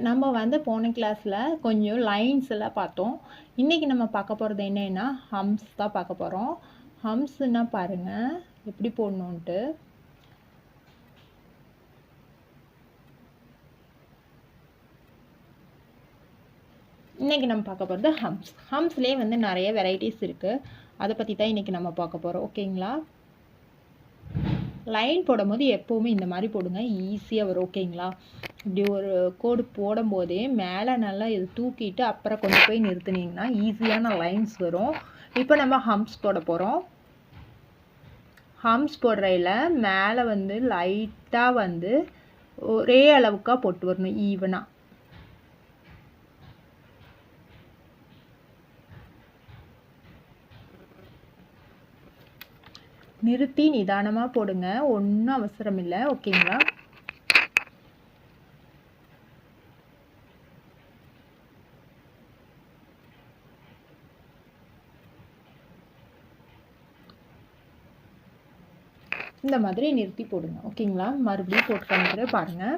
நம்ம வந்து போன கிளாஸில் கொஞ்சம் லைன்ஸ் எல்லாம் பார்த்தோம். இன்றைக்கி நம்ம பார்க்க போகிறது என்னன்னா ஹம்ஸ் தான் பார்க்க போகிறோம். ஹம்ஸ்னா பாருங்கள் எப்படி போடணுன்ட்டு. இன்றைக்கி நம்ம பார்க்க போகிறது ஹம்ஸ்லேயே வந்து நிறைய வெரைட்டிஸ் இருக்குது. அதை பற்றி தான் இன்றைக்கி நம்ம பார்க்க போகிறோம். ஓகேங்களா? லைன் போடும்போது எப்போவுமே இந்த மாதிரி போடுங்க, ஈஸியாக வரும். ஓகேங்களா? இப்படி ஒரு கோடு போடும்போதே மேலே நல்லா இது தூக்கிட்டு அப்புறம் கொண்டு போய் நிறுத்துனீங்கன்னா ஈஸியான லைன்ஸ் வரும். இப்போ நம்ம ஹம்ஸ் போட போகிறோம். ஹம்ஸ் போடுறையில் மேலே வந்து லைட்டாக வந்து ஒரே அளவுக்காக போட்டு வரணும், ஈவனாக. நிறுத்தி நிதானமாக போடுங்க, ஒன்றும் அவசரம் இல்லை. ஓகேங்களா? இந்த மாதிரி நிறுத்தி போடுங்க. ஓகேங்களா? மறுபடியும் போட்டு காமிக்கிற பாருங்கள்.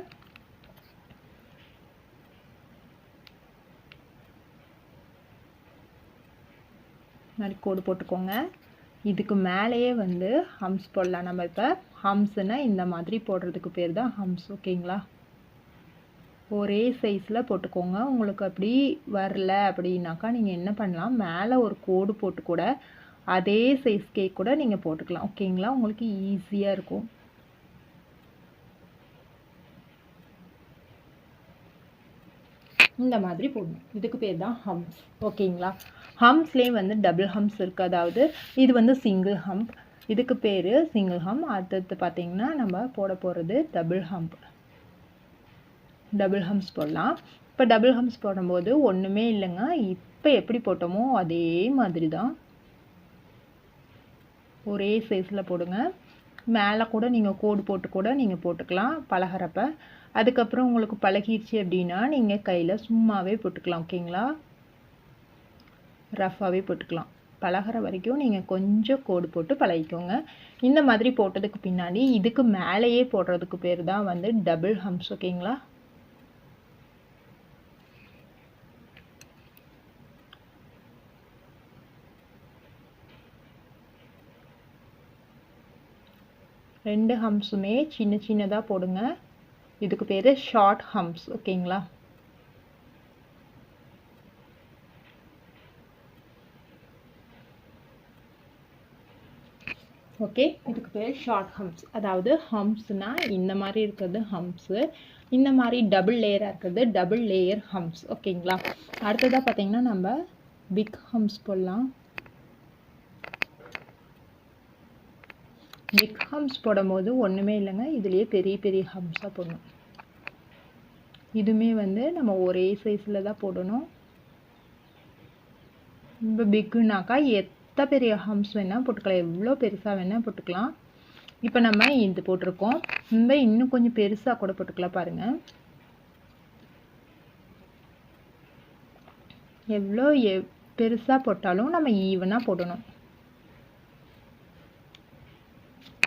மாதிரி கோடு போட்டுக்கோங்க. இதுக்கு மேலேயே வந்து ஹம்ஸ் போடலாம். நம்ம இப்போ ஹம்ஸ்னா இந்த மாதிரி போடுறதுக்கு பேர் தான் ஹம்ஸ். ஓகேங்களா? ஒரே சைஸில் போட்டுக்கோங்க. உங்களுக்கு அப்படி வரல அப்படின்னாக்கா நீங்கள் என்ன பண்ணலாம், மேலே ஒரு கோடு போட்டு கூட அதே சைஸ் கேக் கூட நீங்கள் போட்டுக்கலாம். ஓகேங்களா? உங்களுக்கு ஈஸியாக இருக்கும். இந்த மாதிரி போடணும். இதுக்கு பேர் தான் ஹம்ஸ். ஓகேங்களா? ஹம்ஸ்லேயே வந்து டபுள் ஹம்ஸ் இருக்குது. அதாவது இது வந்து சிங்கிள் ஹம்ப், இதுக்கு பேர் சிங்கிள் ஹம்ப். அடுத்தது பார்த்திங்கன்னா நம்ம போட போகிறது டபுள் ஹம்ப். டபுள் ஹம்ஸ் போடலாம். இப்போ டபுள் ஹம்ஸ் போடும்போது ஒன்றுமே இல்லைங்க, இப்போ எப்படி போட்டோமோ அதே மாதிரி தான் ஒரே சைஸில் போடுங்க. மேலே கூட நீங்கள் கோடு போட்டு கூட நீங்கள் போட்டுக்கலாம் பழகிறப்ப. அதுக்கப்புறம் உங்களுக்கு பழகிடுச்சு அப்படின்னா நீங்கள் கையில் சும்மாவே போட்டுக்கலாம். ஓகேங்களா? ரஃபாகவே போட்டுக்கலாம். பழகிற வரைக்கும் நீங்கள் கொஞ்சம் கோடு போட்டு பழகிக்கோங்க. இந்த மாதிரி போட்டதுக்கு பின்னாடி இதுக்கு மேலேயே போடுறதுக்கு பேர் தான் வந்து டபுள் ஹம்ஸ். ஓகேங்களா? ரெண்டு ஹம்ஸுமே சின்ன சின்னதாக போடுங்க. இதுக்கு பேர் ஷார்ட் ஹம்ஸ். ஓகேங்களா? ஓகே, இதுக்கு பேர் ஷார்ட் ஹம்ஸ். அதாவது ஹம்ஸ்னால் இந்த மாதிரி இருக்கிறது ஹம்ஸு, இந்த மாதிரி டபுள் லேயராக இருக்கிறது டபுள் லேயர் ஹம்ஸ். ஓகேங்களா? அடுத்ததாக பார்த்தீங்கன்னா நம்ம பிக் ஹம்ஸ் போடலாம். பிக் ஹம்ஸ் போடும்போது ஒன்றுமே இல்லைங்க, இதுலேயே பெரிய பெரிய ஹம்ஸாக போடணும். இதுவுமே வந்து நம்ம ஒரே சைஸில் தான் போடணும். இப்போ பிக்குனாக்கா எத்தனை பெரிய ஹம்ஸ் வேணால் போட்டுக்கலாம், எவ்வளோ பெருசாக வேணால் போட்டுக்கலாம். இப்போ நம்ம இது போட்டிருக்கோம், நம்ம இன்னும் கொஞ்சம் பெருசாக கூட போட்டுக்கலாம். பாருங்கள் எவ்வளோ பெருசாக போட்டாலும் நம்ம ஈவனாக போடணும்.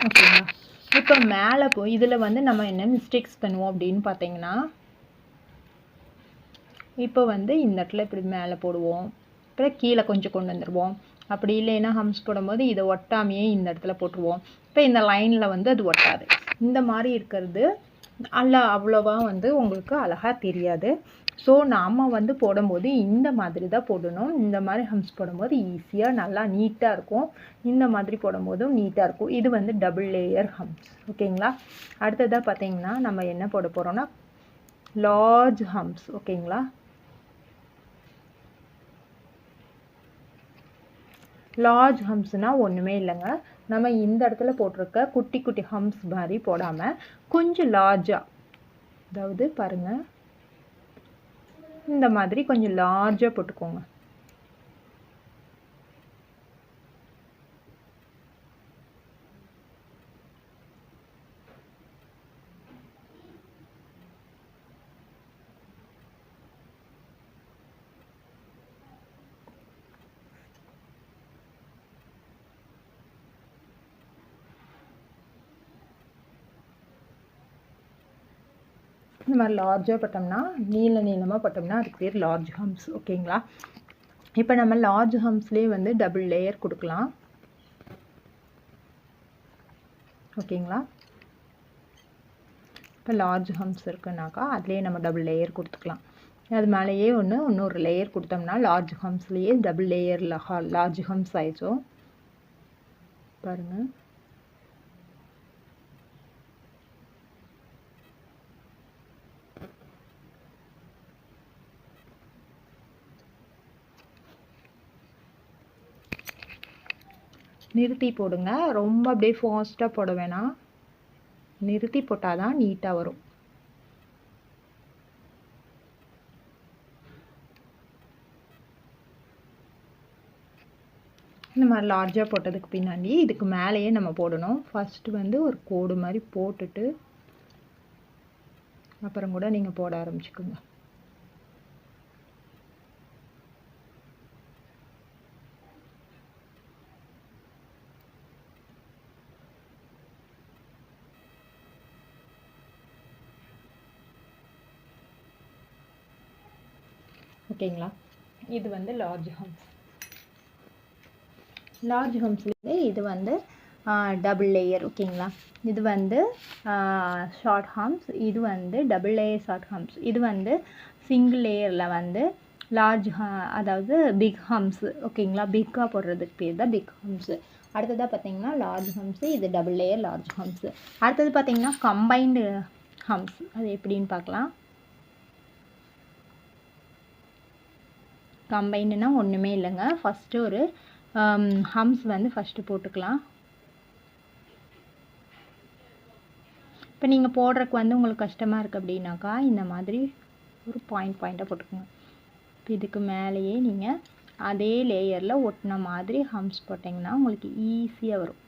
ஓகேங்களா? இப்போ மேலே இதில் வந்து நம்ம என்ன மிஸ்டேக்ஸ் பண்ணுவோம் அப்படின்னு பார்த்தீங்கன்னா, இப்போ வந்து இந்த இடத்துல இப்படி மேலே போடுவோம், அப்புறம் கீழே கொஞ்சம் கொண்டு வந்துடுவோம். அப்படி இல்லைன்னா ஹம்ஸ் போடும்போது இதை ஒட்டாமையே இந்த இடத்துல போட்டுருவோம். இப்போ இந்த லைனில் வந்து அது ஒட்டாது. இந்த மாதிரி இருக்கிறது அவ்வளோவா வந்து உங்களுக்கு அழகாக தெரியாது. ஸோ நாம் வந்து போடும்போது இந்த மாதிரி தான் போடணும். இந்த மாதிரி ஹம்ஸ் போடும்போது ஈஸியாக நல்லா நீட்டாக இருக்கும். இந்த மாதிரி போடும்போதும் நீட்டாக இருக்கும். இது வந்து டபுள் லேயர் ஹம்ஸ். ஓகேங்களா? அடுத்ததாக பார்த்தீங்கன்னா நம்ம என்ன போட போகிறோம்னா லார்ஜ் ஹம்ஸ். ஓகேங்களா? லார்ஜ் ஹம்ஸ்னால் ஒன்றுமே இல்லைங்க, நம்ம இந்த இடத்துல போட்டிருக்க குட்டி குட்டி ஹம்ஸ் மாதிரி போடாமல் கொஞ்சம் லார்ஜாக, அதாவது பாருங்கள் இந்த மாதிரி கொஞ்சம் லார்ஜாக போட்டுக்கோங்க. இந்த மாதிரி லார்ஜாக போட்டோம்னா நீளமாக போட்டோம்னா அதுக்கு பேர் லார்ஜ் ஹம்ஸ். ஓகேங்களா? இப்போ நம்ம லார்ஜ் ஹம்ஸ்லேயே வந்து டபுள் லேயர் கொடுக்கலாம். ஓகேங்களா? இப்போ லார்ஜ் ஹம்ஸ் இருக்குனாக்கா அதுலேயே நம்ம டபுள் லேயர் கொடுத்துக்கலாம். அது மேலேயே இன்னொரு லேயர் கொடுத்தோம்னா லார்ஜ் ஹம்ஸ்லேயே டபுள் லேயரில் லார்ஜ் ஹம்ஸ் ஆயிடுச்சோம். பாருங்கள். நிறுத்தி போடுங்க, ரொம்ப அப்படியே ஃபாஸ்ட்டாக போட வேணாம். நிறுத்தி போட்டால் தான் நீட்டாக வரும். இந்த மாதிரி லார்ஜாக போட்டதுக்கு பின்னாடி இதுக்கு மேலேயே நம்ம போடணும். ஃபஸ்ட்டு வந்து ஒரு கோடு மாதிரி போட்டுட்டு அப்புறம் கூட நீங்கள் போட ஆரம்பிச்சுக்கோங்க. ஓகேங்களா? இது வந்து லார்ஜ் ஹம்ஸ். லார்ஜ் ஹம்ஸ்லேயே இது வந்து டபுள் லேயர். ஓகேங்களா? இது வந்து ஷார்ட் ஹம்ஸ். இது வந்து டபுள் லேயர் ஷார்ட் ஹம்ஸ். இது வந்து சிங்கிள் லேயரில் வந்து லார்ஜ் அதாவது பிக் ஹம்ஸு. ஓகேங்களா? பிக்காக போடுறதுக்கு பேர் தான் பிக் ஹம்ஸு. அடுத்ததாக பார்த்தீங்கன்னா லார்ஜ் ஹம்ஸு. இது டபுள் லேயர் லார்ஜ் ஹம்ஸு. அடுத்தது பார்த்தீங்கன்னா கம்பைன்டு ஹம்ஸ். அது எப்படின்னு பார்க்கலாம். கம்பைண்டுனா ஒன்றுமே இல்லைங்க. ஃபஸ்ட்டு ஒரு ஹம்ஸ் வந்து ஃபஸ்ட்டு போட்டுக்கலாம். இப்போ நீங்கள் போடுறதுக்கு வந்து உங்களுக்கு கஷ்டமாக இருக்குது அப்படின்னாக்கா இந்த மாதிரி ஒரு பாயிண்ட்டாக போட்டுக்கோங்க. இப்போ இதுக்கு மேலேயே நீங்கள் அதே லேயரில் ஒட்டின மாதிரி ஹம்ஸ் போட்டிங்கன்னா உங்களுக்கு ஈஸியாக வரும்.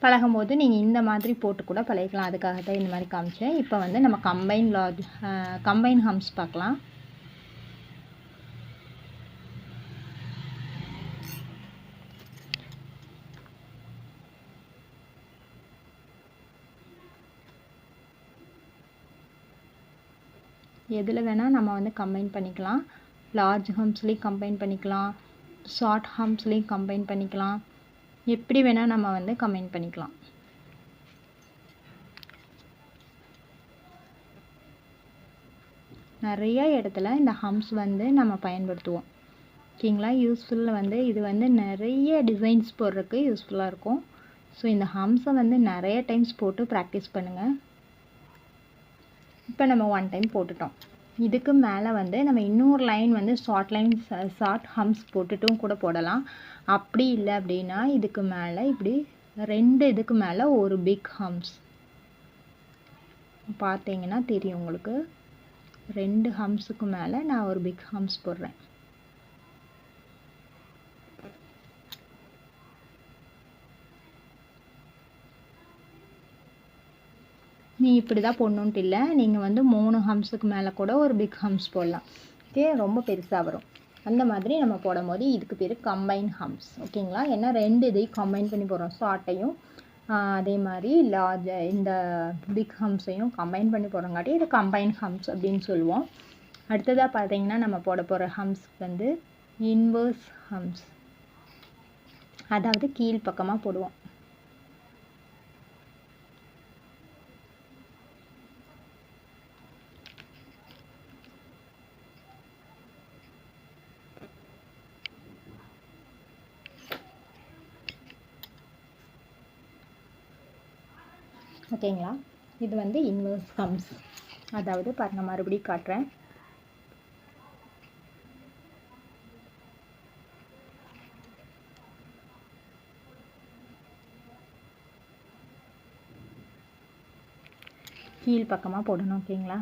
பழகும் போது நீங்கள் இந்த மாதிரி போட்டு கூட பழகிக்கலாம். அதுக்காக தான் இந்த மாதிரி காமிச்சேன். இப்போ வந்து நம்ம கம்பைன் ஹம்ஸ் பார்க்கலாம். எதில் வேணால் நம்ம வந்து கம்பைன் பண்ணிக்கலாம். லார்ஜ் ஹம்ஸ்லேயும் கம்பைன் பண்ணிக்கலாம், ஷார்ட் ஹம்ஸ்லேயும் கம்பைன் பண்ணிக்கலாம், எப்படி வேணால் நம்ம வந்து கம்பைன் பண்ணிக்கலாம். நிறைய இடத்துல இந்த ஹம்ஸ் வந்து நம்ம பயன்படுத்துவோம். ஓகேங்களா? யூஸ்ஃபுல்லாக வந்து இது வந்து நிறைய டிசைன்ஸ் போடுறதுக்கு யூஸ்ஃபுல்லாக இருக்கும். ஸோ இந்த ஹம்ஸை வந்து நிறைய டைம்ஸ் போட்டு ப்ராக்டிஸ் பண்ணுங்கள். இப்போ நம்ம 1 டைம் போட்டுட்டோம். இதுக்கு மேலே வந்து நம்ம இன்னொரு லைன் வந்து ஷார்ட் ஹம்ஸ் போட்டுட்டும் கூட போடலாம். அப்படி இல்லை அப்படின்னா இதுக்கு மேலே இப்படி 2 இதுக்கு மேலே ஒரு பிக் ஹம்ஸ் பார்த்தீங்கன்னா தெரியும் உங்களுக்கு. 2 ஹம்ஸுக்கு மேலே நான் ஒரு பிக் ஹம்ஸ் போடுறேன். நீ இப்படி தான் போடணுன்ட்டு இல்லை, நீங்கள் வந்து 3 ஹம்ஸுக்கு மேலே கூட ஒரு பிக் ஹம்ஸ் போடலாம். ஓகே, ரொம்ப பெருசாக வரும். அந்த மாதிரி நம்ம போடும் போது இதுக்கு பேர் கம்பைன் ஹம்ஸ். ஓகேங்களா? ஏன்னா 2 இதையும் கம்பைன் பண்ணி போடுறோம். ஷார்ட்டையும் அதே மாதிரி இந்த பிக் ஹம்ஸையும் கம்பைன் பண்ணி போடுறங்காட்டி இது கம்பைன் ஹம்ஸ் அப்படின்னு சொல்லுவோம். அடுத்ததாக பார்த்தீங்கன்னா நம்ம போட போகிற ஹம்ஸ் வந்து இன்வர்ஸ் ஹம்ஸ், அதாவது கீழ் பக்கமாக போடுவோம். ஓகேங்களா? இது வந்து இன்வர்ஸ் ஹம்ஸ். அதாவது பாருங்கள், மறுபடியும் காட்டுறேன். கீழ் பக்கமாக போடணும். ஓகேங்களா?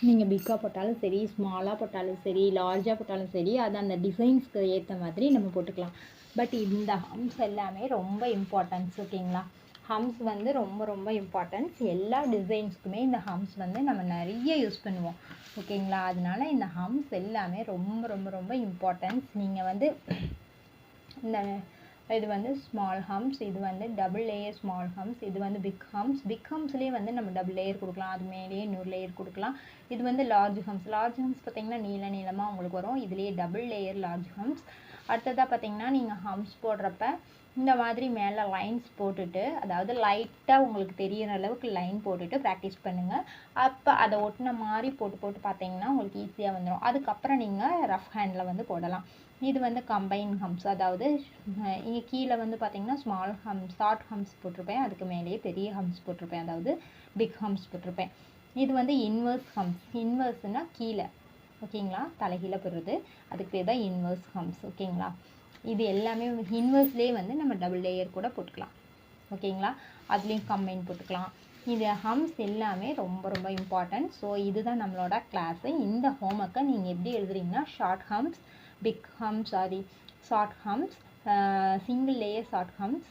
நீங்கள் பிக்காக போட்டாலும் சரி, ஸ்மாலாக போட்டாலும் சரி, லார்ஜாக போட்டாலும் சரி, அது அந்த டிசைன்ஸ்க்கு ஏற்ற மாதிரி நம்ம போட்டுக்கலாம். பட் இந்த ஹம்ஸ் எல்லாமே ரொம்ப இம்பார்ட்டன்ஸ். ஓகேங்களா? ஹம்ஸ் வந்து ரொம்ப ரொம்ப இம்பார்ட்டன்ஸ். எல்லா டிசைன்ஸ்க்குமே இந்த ஹம்ஸ் வந்து நம்ம நிறைய யூஸ் பண்ணுவோம். ஓகேங்களா? அதனால இந்த ஹம்ஸ் எல்லாமே ரொம்ப ரொம்ப ரொம்ப இம்பார்ட்டன்ஸ். நீங்கள் வந்து இந்த இது வந்து ஸ்மால் ஹம்ஸ், இது வந்து டபுள் லேயர் ஸ்மால் ஹம்ஸ், இது வந்து பிக் ஹம்ஸ். பிக் ஹம்ஸ்லேயே வந்து நம்ம டபுள் லேயர் கொடுக்கலாம், அது மேலேயே இன்னொரு லேயர் கொடுக்கலாம். இது வந்து லார்ஜ் ஹம்ஸ். லார்ஜ் ஹம்ஸ் பார்த்திங்கன்னா நீளமாக உங்களுக்கு வரும். இதுலேயே டபுள் லேயர் லார்ஜ் ஹம்ஸ். அடுத்ததாக பார்த்திங்கன்னா நீங்கள் ஹம்ஸ் போடுறப்ப இந்த மாதிரி மேலே லைன்ஸ் போட்டுட்டு, அதாவது லைட்டாக உங்களுக்கு தெரியிற அளவுக்கு லைன் போட்டுட்டு ப்ராக்டிஸ் பண்ணுங்கள். அப்போ அதை ஒட்டின மாதிரி போட்டு பார்த்தீங்கன்னா உங்களுக்கு ஈஸியாக வந்துடும். அதுக்கப்புறம் நீங்கள் ரஃப் ஹேண்டில் வந்து போடலாம். இது வந்து கம்பைன் ஹம்ஸ், அதாவது இங்கே கீழே வந்து பார்த்திங்கன்னா ஸ்மால் ஹம்ஸ், ஷார்ட் ஹம்ஸ் போட்டிருப்பேன். அதுக்கு மேலேயே பெரிய ஹம்ஸ் போட்டிருப்பேன், அதாவது பிக் ஹம்ஸ் போட்டிருப்பேன். இது வந்து இன்வர்ஸ் ஹம்ஸ். இன்வர்ஸ்னால் கீழே, ஓகேங்களா? தலைகீழே போடுறது, அதுக்கு பேர் தான் இன்வர்ஸ் ஹம்ஸ். ஓகேங்களா? இது எல்லாமே இன்வர்ஸ்லேயே வந்து நம்ம டபுள் லேயர் கூட போட்டுக்கலாம். ஓகேங்களா? அதுலேயும் கம்பைன் போட்டுக்கலாம். இது ஹம்ஸ் எல்லாமே ரொம்ப ரொம்ப இம்பார்ட்டன்ட். ஸோ இதுதான் நம்மளோட கிளாஸு. இந்த ஹோம்ஒர்க்கை நீங்கள் எப்படி எழுதுறீங்கன்னா short hums, big hums, short hums, single layer short hums,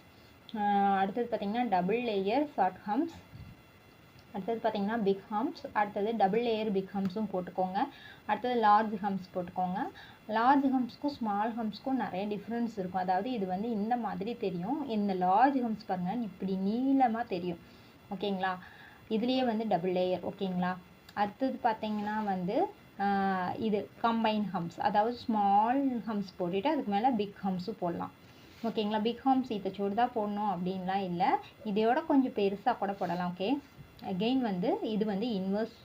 அடுத்தது பார்த்திங்கன்னா டபுள் லேயர் ஷார்ட் ஹம்ஸ், அடுத்தது பார்த்திங்கன்னா பிக் ஹம்ஸ், அடுத்தது டபுள் லேயர் பிக் ஹம்ஸும் போட்டுக்கோங்க. அடுத்தது லார்ஜ் ஹம்ஸ் போட்டுக்கோங்க. லார்ஜ் ஹம்ஸ்க்கும் ஸ்மால் ஹம்ஸ்க்கும் நிறைய டிஃப்ரென்ஸ் இருக்கும். அதாவது இது வந்து இந்த மாதிரி தெரியும், இந்த லார்ஜ் ஹம்ஸ் பாருங்கள் இப்படி நீளமாக தெரியும். ஓகேங்களா? இதுலேயே வந்து டபுள் லேயர். ஓகேங்களா? அடுத்தது பார்த்திங்கன்னா வந்து இது கம்பைன் ஹம்ஸ், அதாவது ஸ்மால் ஹம்ஸ் போட்டுட்டு அதுக்கு மேலே பிக் ஹம்ஸும் போடலாம். ஓகேங்களா? பிக் ஹம்ஸ் இத்தச்சோடு தான் போடணும் அப்படின்லாம் இல்லை, இதையோட கொஞ்சம் பெருசாக கூட போடலாம். ஓகே, அகெயின் வந்து இது வந்து இன்வர்ஸ்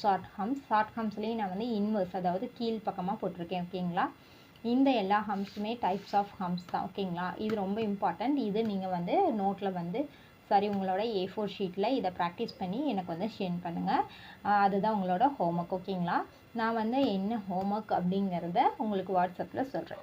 ஷார்ட் ஹம்ஸ். ஷார்ட் ஹம்ஸ்லேயும் நான் வந்து இன்வர்ஸ், அதாவது கீழ் பக்கமாக போட்டிருக்கேன். ஓகேங்களா? இந்த எல்லா ஹம்ஸுமே டைப்ஸ் ஆஃப் ஹம்ஸ் தான். ஓகேங்களா? இது ரொம்ப இம்பார்ட்டண்ட். இது நீங்கள் வந்து நோட்டில் வந்து உங்களோட A4 ஷீட்டில் இதை ப்ராக்டிஸ் பண்ணி எனக்கு வந்து சென்ட் பண்ணுங்கள். அதுதான் உங்களோட ஹோம்ஒர்க். ஓகேங்களா? நான் வந்து என்ன ஹோம்ஒர்க் அப்படிங்கிறத உங்களுக்கு வாட்ஸ்அப்பில் சொல்கிறேன்.